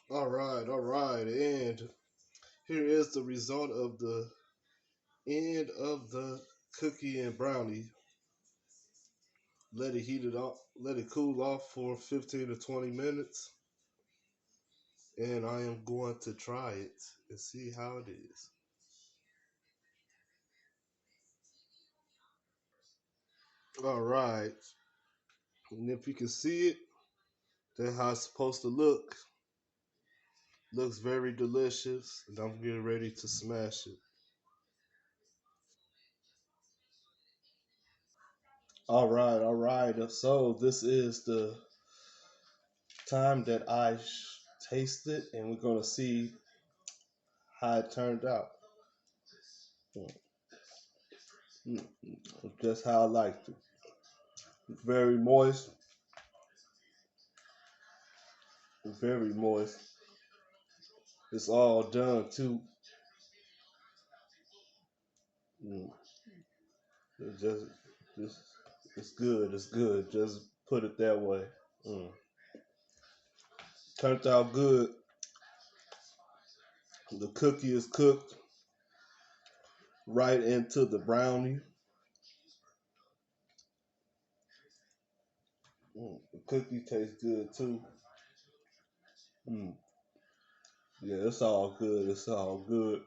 All right, and here is the result of the end of the cookie and brownie. Let it heat it off, let it cool off for 15 to 20 minutes, and I am going to try it and see how it is. All right, and if you can see it, that's how it's supposed to look. Looks very delicious, and I'm getting ready to smash it. All right. So this is the time that I taste it, and we're gonna see how it turned out. Mm, Just how I liked it. Very moist, very moist. It's all done too. Mm, It just, it's good. It's good. Just put it that way. Mm. Turned out good. The cookie is cooked right into the brownie. The cookie tastes good too. Mm. Yeah, it's all good. It's all good.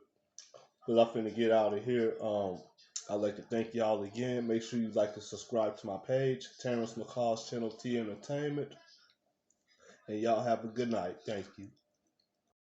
But I'm finna get out of here. I'd like to thank y'all again. Make sure you like and subscribe to my page, Terrence McCall's Channel T Entertainment. And y'all have a good night. Thank you.